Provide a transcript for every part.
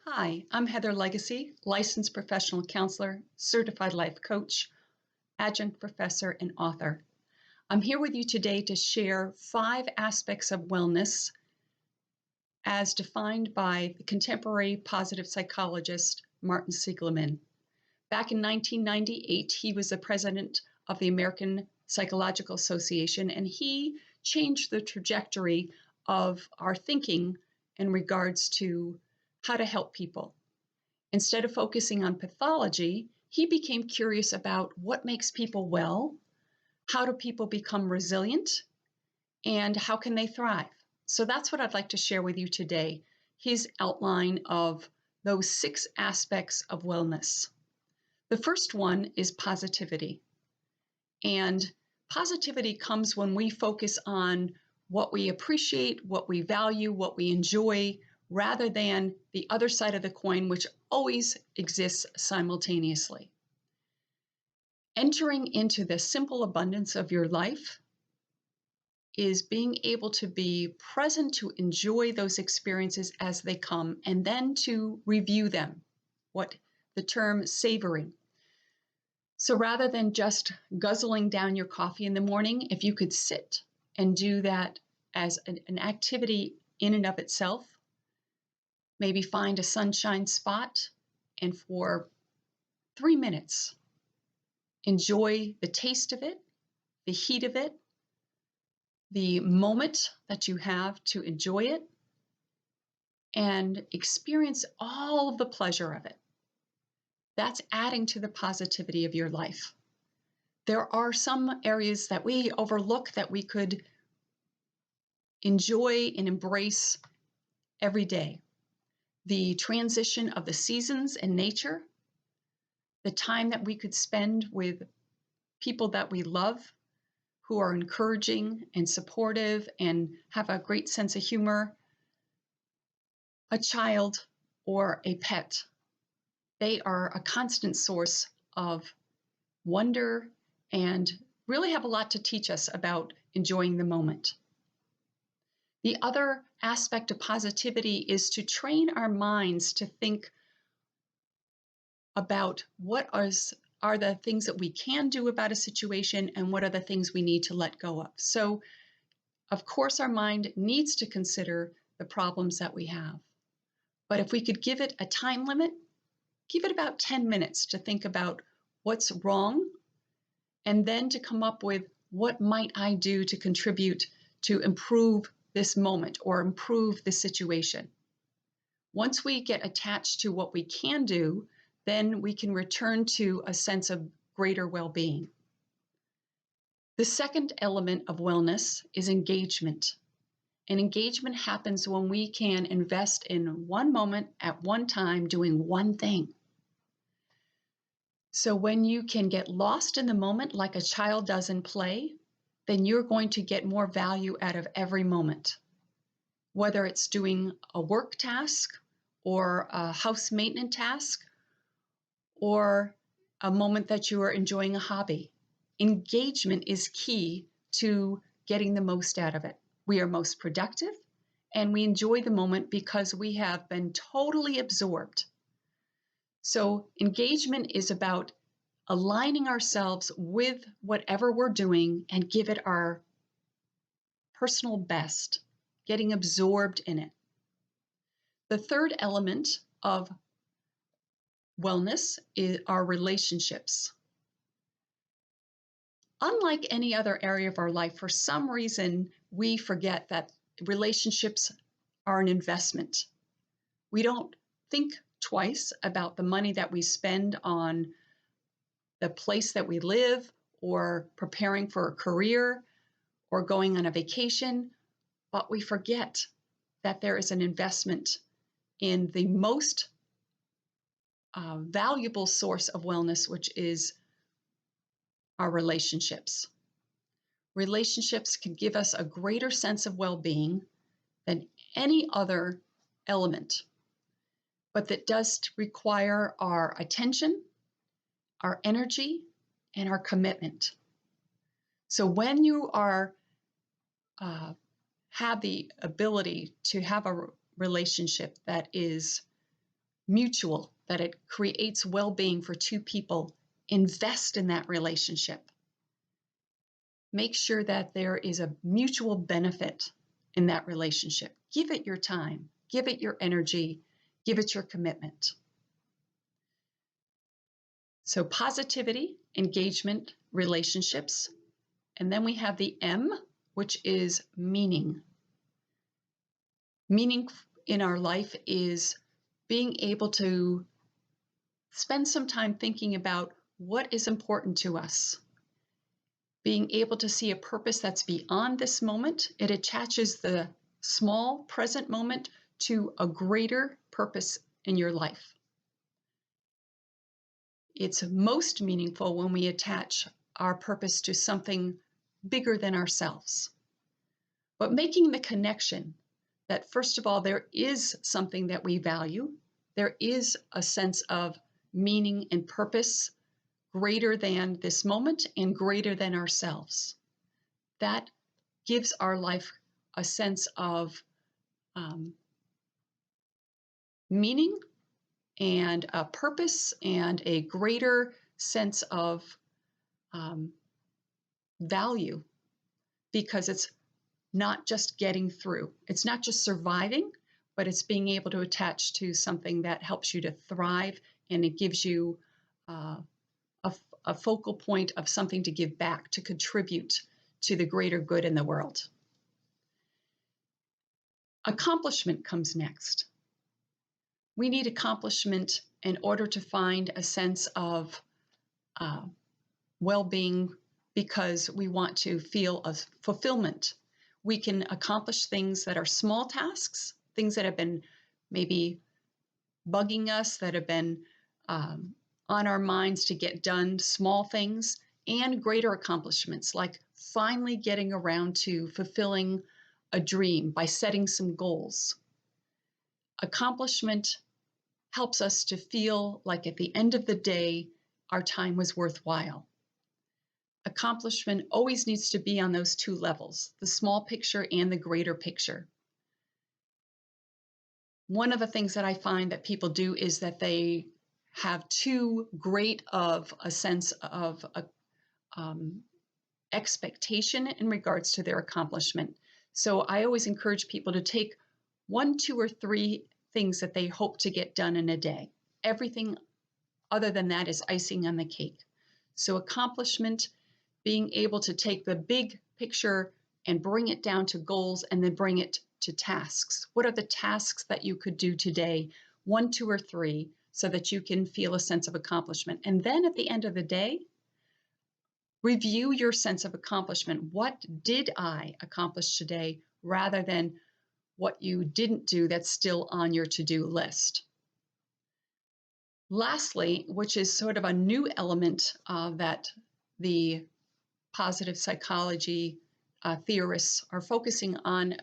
Hi, I'm Heather Legacy, licensed professional counselor, certified life coach, adjunct professor, and author. I'm here with you today to share 5 aspects of wellness as defined by the contemporary positive psychologist Martin Seligman. Back in 1998, he was the president of the American Psychological Association, and he changed the trajectory of our thinking in regards to how to help people. Instead of focusing on pathology, he became curious about what makes people well, how do people become resilient, and how can they thrive. So that's what I'd like to share with you today, his outline of those 6 aspects of wellness. The first one is positivity. And positivity comes when we focus on what we appreciate, what we value, what we enjoy, rather than the other side of the coin, which always exists simultaneously. Entering into the simple abundance of your life is being able to be present to enjoy those experiences as they come and then to review them, what the term savoring. So rather than just guzzling down your coffee in the morning, if you could sit and do that as an activity in and of itself, maybe find a sunshine spot and for 3 minutes, enjoy the taste of it, the heat of it, the moment that you have to enjoy it, and experience all of the pleasure of it. That's adding to the positivity of your life. There are some areas that we overlook that we could enjoy and embrace every day. The transition of the seasons and nature, the time that we could spend with people that we love, who are encouraging and supportive and have a great sense of humor, a child or a pet. They are a constant source of wonder and really have a lot to teach us about enjoying the moment. The other aspect of positivity is to train our minds to think about what are the things that we can do about a situation and what are the things we need to let go of. So, of course, our mind needs to consider the problems that we have. But if we could give it a time limit, give it about 10 minutes to think about what's wrong and then to come up with what might I do to contribute to improve this moment or improve the situation. Once we get attached to what we can do, then we can return to a sense of greater well-being. The second element of wellness is engagement. And engagement happens when we can invest in one moment at one time doing one thing. So when you can get lost in the moment like a child does in play, then you're going to get more value out of every moment. Whether it's doing a work task or a house maintenance task or a moment that you are enjoying a hobby. Engagement is key to getting the most out of it. We are most productive and we enjoy the moment because we have been totally absorbed. So engagement is about aligning ourselves with whatever we're doing and give it our personal best, getting absorbed in it. The third element of wellness is our relationships. Unlike any other area of our life, for some reason, we forget that relationships are an investment. We don't think twice about the money that we spend on the place that we live or preparing for a career or going on a vacation, but we forget that there is an investment in the most valuable source of wellness, which is our relationships. Relationships can give us a greater sense of well-being than any other element, but that does require our attention, our energy, and our commitment. So when you are have the ability to have a relationship that is mutual, that it creates well-being for two people, invest in that relationship. Make sure that there is a mutual benefit in that relationship. Give it your time, give it your energy, give it your commitment. So positivity, engagement, relationships. And then we have the M, which is meaning. Meaning in our life is being able to spend some time thinking about what is important to us. Being able to see a purpose that's beyond this moment. It attaches the small present moment to a greater purpose in your life. It's most meaningful when we attach our purpose to something bigger than ourselves. But making the connection that, first of all, there is something that we value. There is a sense of meaning and purpose greater than this moment and greater than ourselves. That gives our life a sense of meaning and a purpose and a greater sense of value, because it's not just getting through. It's not just surviving, but it's being able to attach to something that helps you to thrive, and it gives you a focal point of something to give back, to contribute to the greater good in the world. Accomplishment comes next. We need accomplishment in order to find a sense of well-being, because we want to feel a fulfillment. We can accomplish things that are small tasks, things that have been maybe bugging us, that have been on our minds to get done, small things, and greater accomplishments, like finally getting around to fulfilling a dream by setting some goals. Accomplishment helps us to feel like at the end of the day, our time was worthwhile. Accomplishment always needs to be on those two levels, the small picture and the greater picture. One of the things that I find that people do is that they have too great of a sense of expectation in regards to their accomplishment. So I always encourage people to take 1, 2, or 3 things that they hope to get done in a day. Everything other than that is icing on the cake. So accomplishment, being able to take the big picture and bring it down to goals, and then bring it to tasks. What are the tasks that you could do today? 1, 2, or 3, so that you can feel a sense of accomplishment. And then at the end of the day, review your sense of accomplishment. What did I accomplish today, rather than what you didn't do that's still on your to-do list. Lastly, which is sort of a new element that the positive psychology theorists are focusing on,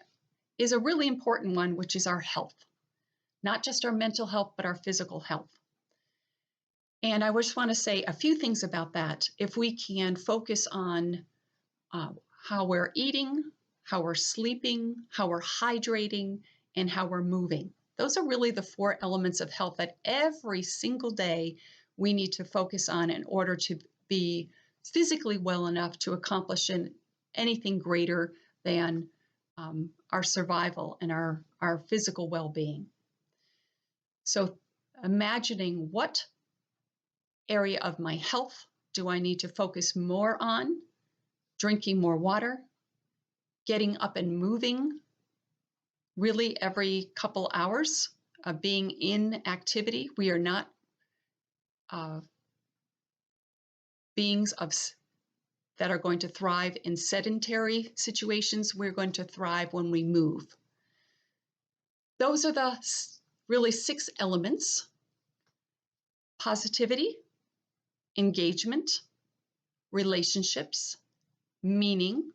is a really important one, which is our health. Not just our mental health, but our physical health. And I just want to say a few things about that. If we can focus on how we're eating, how we're sleeping, how we're hydrating, and how we're moving. Those are really the 4 elements of health that every single day we need to focus on in order to be physically well enough to accomplish anything greater than our survival and our physical well-being. So imagining, what area of my health do I need to focus more on? Drinking more water, getting up and moving really every couple hours, being in activity. We are not beings that are going to thrive in sedentary situations. We're going to thrive when we move. Those are the really 6 elements: positivity, engagement, relationships, meaning,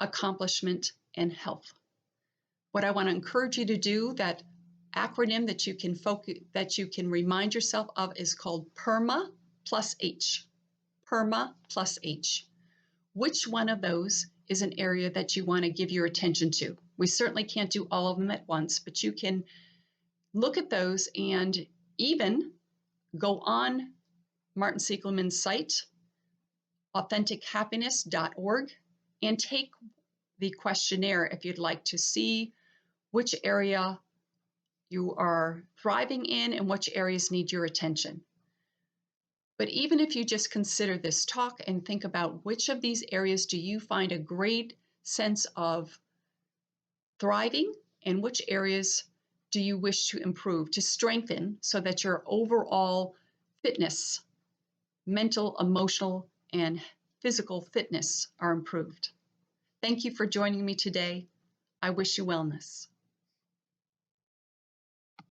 accomplishment, and health. What I want to encourage you to do, that acronym that you can remind yourself of, is called PERMA plus H. PERMA plus H. Which one of those is an area that you want to give your attention to? We certainly can't do all of them at once, but you can look at those and even go on Martin Siegelman's site, AuthenticHappiness.org, and take the questionnaire if you'd like to see which area you are thriving in and which areas need your attention. But even if you just consider this talk and think about which of these areas do you find a great sense of thriving and which areas do you wish to improve, to strengthen so that your overall fitness, mental, emotional, and physical fitness are improved. Thank you for joining me today. I wish you wellness.